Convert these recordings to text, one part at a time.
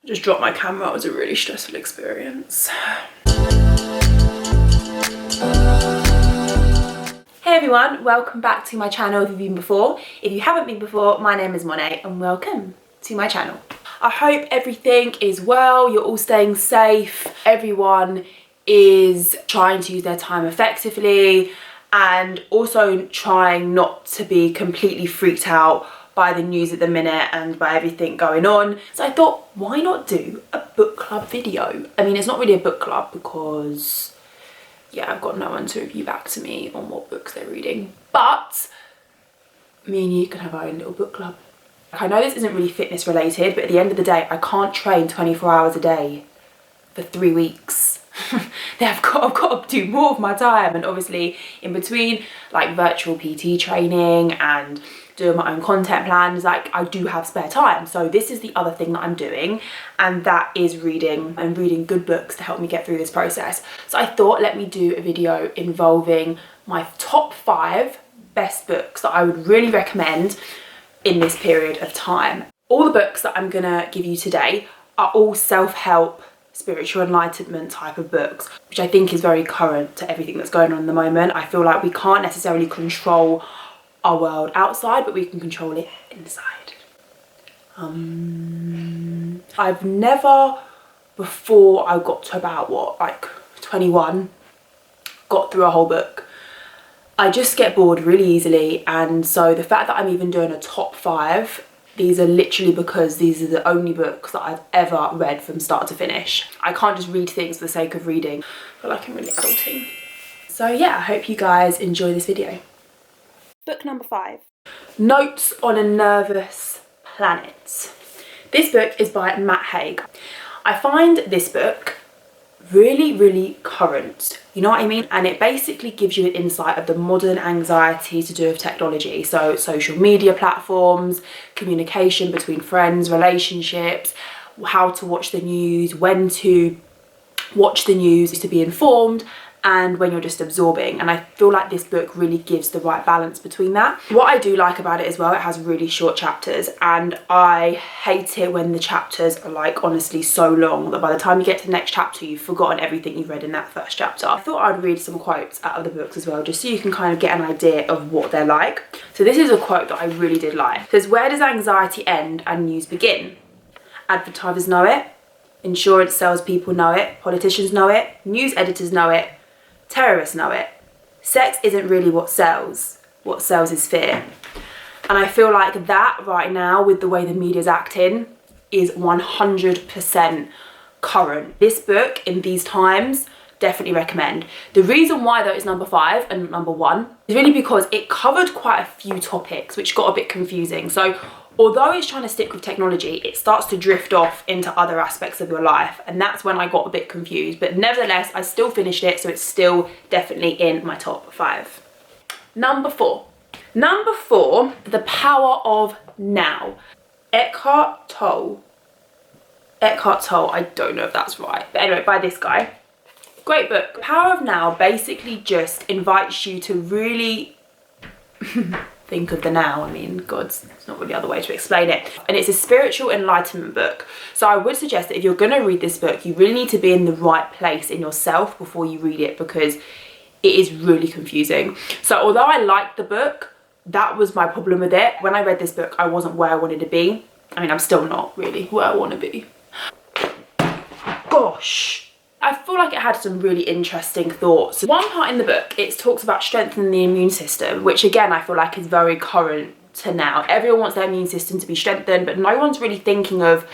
Just dropped my camera. It was a really stressful experience. Hey everyone, welcome back to my channel if you've been before. If you haven't been before, my name is Monet and welcome to my channel. I hope everything is well, you're all staying safe, everyone is trying to use their time effectively and also trying not to be completely freaked out by the news at the minute and by everything going on. So I thought, why not do a book club video? I mean, it's not really a book club because, yeah, I've got no one to review back to me on what books they're reading. But me and you can have our own little book club. I know this isn't really fitness related, but at the end of the day, I can't train 24 hours a day for 3 weeks. I've got to do more of my time, and obviously in between like virtual PT training and doing my own content plans, like I do have spare time. So this is the other thing that I'm doing, and that is reading and reading good books to help me get through this process. So I thought, let me do a video involving my top 5 best books that I would really recommend in this period of time. All the books that I'm gonna give you today are all self-help, spiritual enlightenment type of books, which I think is very current to everything that's going on in the moment. I feel like we can't necessarily control our world outside, but we can control it inside. I've never, before I got to about what, like 21, got through a whole book. I just get bored really easily, and so the fact that I'm even doing a top 5, these are literally because these are the only books that I've ever read from start to finish. I can't just read things for the sake of reading. I feel like I'm really adulting. So yeah, I hope you guys enjoy this video. Book number 5. Notes on a Nervous Planet. This book is by Matt Haig. I find this book really current, you know what I mean? And it basically gives you an insight of the modern anxiety to do with technology. So social media platforms, communication between friends, relationships, how to watch the news, when to watch the news to be informed, and when you're just absorbing. And I feel like this book really gives the right balance between that. What I do like about it as well, it has really short chapters, and I hate it when the chapters are like honestly so long that by the time you get to the next chapter you've forgotten everything you've read in that first chapter. I thought I'd read some quotes out of the books as well, just so you can kind of get an idea of what they're like. So this is a quote that I really did like. It says, "Where does anxiety end and news begin? Advertisers know it, insurance salespeople know it, politicians know it, news editors know it, terrorists know it. Sex isn't really what sells is fear." And I feel like that right now, with the way the media's acting, is 100% current. This book in these times, definitely recommend. The reason why though it's number 5 and number 1 is really because it covered quite a few topics which got a bit confusing. So although it's trying to stick with technology, it starts to drift off into other aspects of your life, and that's when I got a bit confused. But nevertheless, I still finished it, so it's still definitely in my top 5. Number 4. Number 4, The Power of Now. Eckhart Tolle, I don't know if that's right, but anyway, by this guy. Great book. The Power of Now basically just invites you to really think of the now. I mean, God, there's not really other way to explain it. And it's a spiritual enlightenment book. So I would suggest that if you're going to read this book, you really need to be in the right place in yourself before you read it, because it is really confusing. So although I liked the book, that was my problem with it. When I read this book, I wasn't where I wanted to be. I mean, I'm still not really where I want to be. Gosh. I feel like it had some really interesting thoughts. One part in the book, it talks about strengthening the immune system, which again, I feel like is very current to now. Everyone wants their immune system to be strengthened, but no one's really thinking of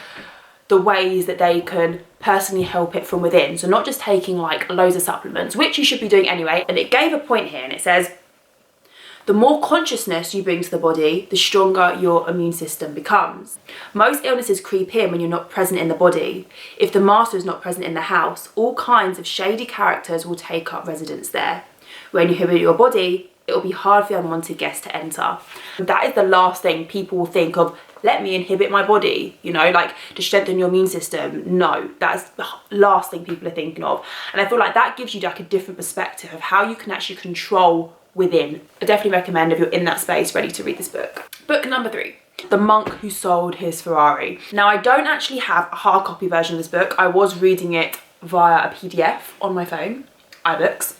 the ways that they can personally help it from within. So not just taking like loads of supplements, which you should be doing anyway. And it gave a point here, and it says, the more consciousness you bring to the body, the stronger your immune system becomes. Most illnesses creep in when you're not present in the body. If the master is not present in the house, all kinds of shady characters will take up residence there. When you inhibit your body, it will be hard for the unwanted guest to enter. That is the last thing people will think of. Let me inhibit my body, you know, like to strengthen your immune system. No, that's the last thing people are thinking of. And I feel like that gives you like a different perspective of how you can actually control within. I definitely recommend if you're in that space ready to read this book. Book number 3. The Monk Who Sold His Ferrari. Now, I don't actually have a hard copy version of this book. I was reading it via a PDF on my phone, iBooks.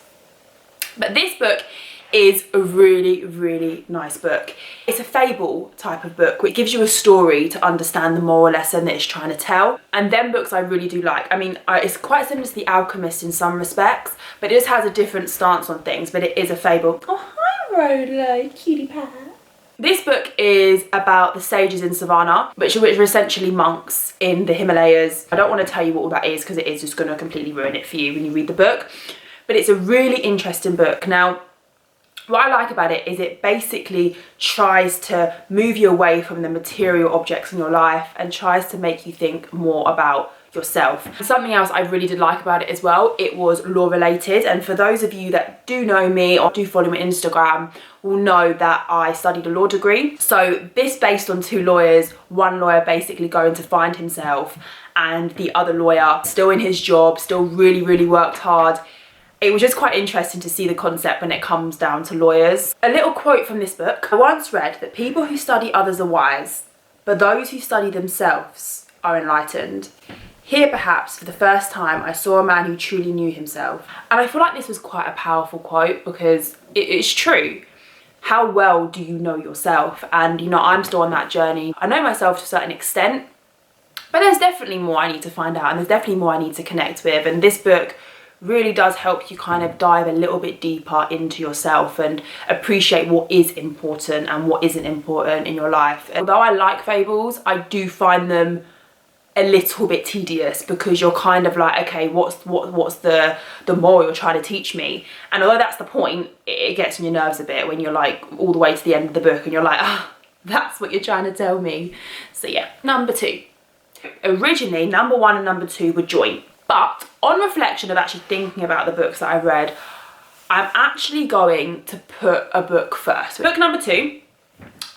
But this book is a really, really nice book. It's a fable type of book, which gives you a story to understand the moral lesson that it's trying to tell. And them books I really do like. I mean, it's quite similar to The Alchemist in some respects, but it just has a different stance on things, but it is a fable. Oh, hi, Rhoda, cutie pie. This book is about the sages in Savannah, which are essentially monks in the Himalayas. I don't want to tell you what all that is because it is just going to completely ruin it for you when you read the book. But it's a really interesting book. Now, what I like about it is it basically tries to move you away from the material objects in your life and tries to make you think more about yourself. Something else I really did like about it as well, it was law related, and for those of you that do know me or do follow me on Instagram will know that I studied a law degree. So this based on two lawyers, one lawyer basically going to find himself and the other lawyer still in his job, still really worked hard. It was just quite interesting to see the concept when it comes down to lawyers. A little quote from this book. I once read that people who study others are wise, but those who study themselves are enlightened. Here, perhaps, for the first time, I saw a man who truly knew himself. And I feel like this was quite a powerful quote because it's true. How well do you know yourself? And, you know, I'm still on that journey. I know myself to a certain extent, but there's definitely more I need to find out and there's definitely more I need to connect with. And this book really does help you kind of dive a little bit deeper into yourself and appreciate what is important and what isn't important in your life. Although I like fables, I do find them a little bit tedious because you're kind of like, okay, what's the moral you're trying to teach me? And although that's the point, it gets on your nerves a bit when you're like all the way to the end of the book and you're like, ah, that's what you're trying to tell me. So yeah, number 2. Originally, number 1 and number 2 were joint. But on reflection of actually thinking about the books that I've read, I'm actually going to put a book first. Book number 2,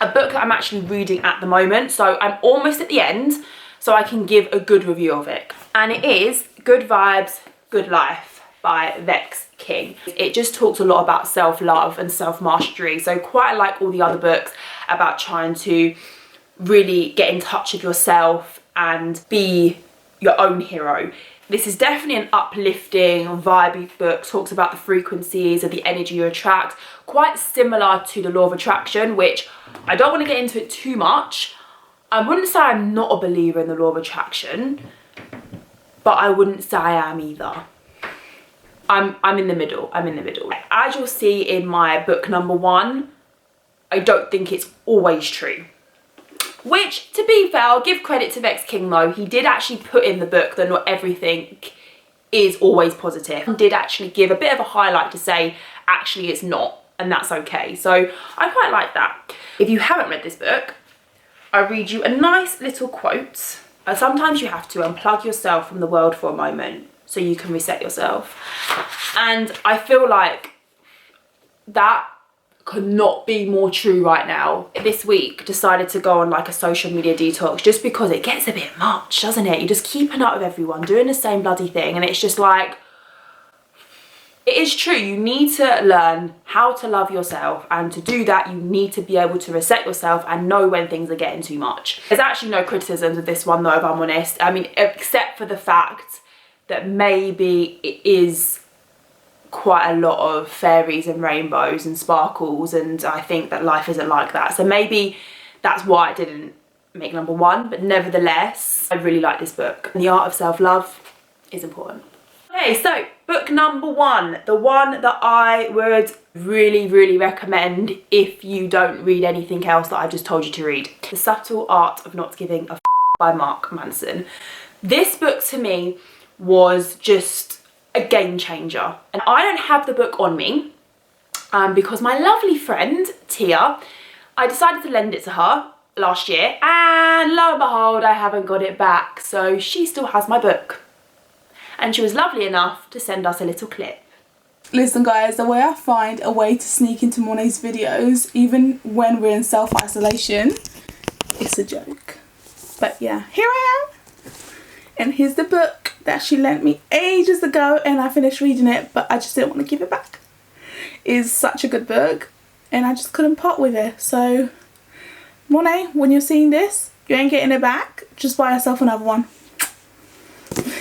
a book that I'm actually reading at the moment. So I'm almost at the end, so I can give a good review of it. And it is Good Vibes, Good Life by Vex King. It just talks a lot about self-love and self-mastery. So quite like all the other books about trying to really get in touch with yourself and be your own hero. This is definitely an uplifting, vibey book. Talks about the frequencies of the energy you attract. Quite similar to the law of attraction, which I don't want to get into it too much. I wouldn't say I'm not a believer in the law of attraction, but I wouldn't say I am either. I'm in the middle. I'm in the middle. As you'll see in my book number 1, I don't think it's always true. Which, to be fair, I'll give credit to Vex King though. He did actually put in the book that not everything is always positive. He did actually give a bit of a highlight to say, actually it's not, and that's okay. So I quite like that. If you haven't read this book, I'll read you a nice little quote. Sometimes you have to unplug yourself from the world for a moment so you can reset yourself. And I feel like that could not be more true right now. This week decided to go on like a social media detox just because it gets a bit much, doesn't it? You're just keeping up with everyone doing the same bloody thing, and it's just like, it is true, you need to learn how to love yourself, and to do that you need to be able to reset yourself and know when things are getting too much. There's actually no criticisms of this one though, if I'm honest. I mean, except for the fact that maybe it is quite a lot of fairies and rainbows and sparkles, and I think that life isn't like that. So maybe that's why it didn't make number 1, but nevertheless, I really like this book. The art of self-love is important. Okay, so book number 1, the one that I would really recommend if you don't read anything else that I've just told you to read. The Subtle Art of Not Giving a F by Mark Manson. This book to me was just a game changer, and I don't have the book on me because my lovely friend Tia, I decided to lend it to her last year, and lo and behold, I haven't got it back, so she still has my book, and she was lovely enough to send us a little clip. Listen guys, the way I find a way to sneak into Monet's videos even when we're in self-isolation, it's a joke. But yeah, here I am, and here's the book that she lent me ages ago, and I finished reading it, but I just didn't want to give it back. It's such a good book, and I just couldn't part with it. So Monet, when you're seeing this, you ain't getting it back. Just buy yourself another one.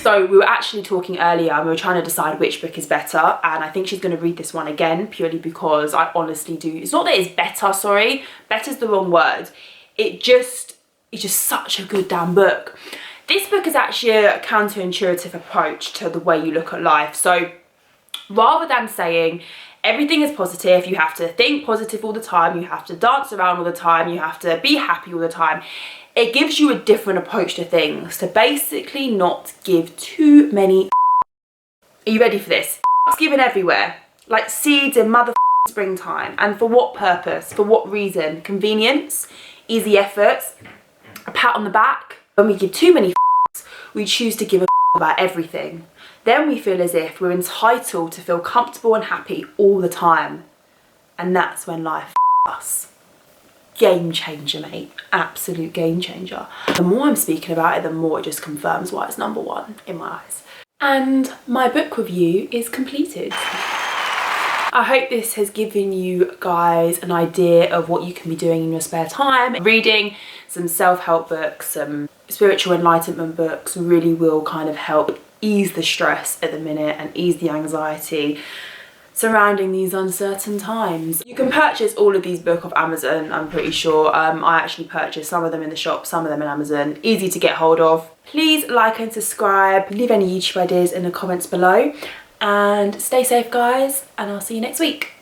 So we were actually talking earlier and we were trying to decide which book is better, and I think she's going to read this one again purely because I honestly do. It's not that it's better, sorry. Better's the wrong word. It's just such a good damn book. This book is actually a counterintuitive approach to the way you look at life. So rather than saying everything is positive, you have to think positive all the time, you have to dance around all the time, you have to be happy all the time, it gives you a different approach to things, to basically not give too many. Are you ready for this? It's given everywhere, like seeds in mother springtime. And for what purpose? For what reason? Convenience, easy efforts, a pat on the back. When we give too many we choose to give a about everything. Then we feel as if we're entitled to feel comfortable and happy all the time. And that's when life us. Game changer, mate. Absolute game changer. The more I'm speaking about it, the more it just confirms why it's number one in my eyes. And my book review is completed. I hope this has given you guys an idea of what you can be doing in your spare time. Reading some self-help books, some spiritual enlightenment books really will kind of help ease the stress at the minute and ease the anxiety surrounding these uncertain times. You can purchase all of these books off Amazon, I'm pretty sure. I actually purchased some of them in the shop, some of them in Amazon. Easy to get hold of. Please like and subscribe. Leave any YouTube ideas in the comments below. And stay safe, guys, and I'll see you next week.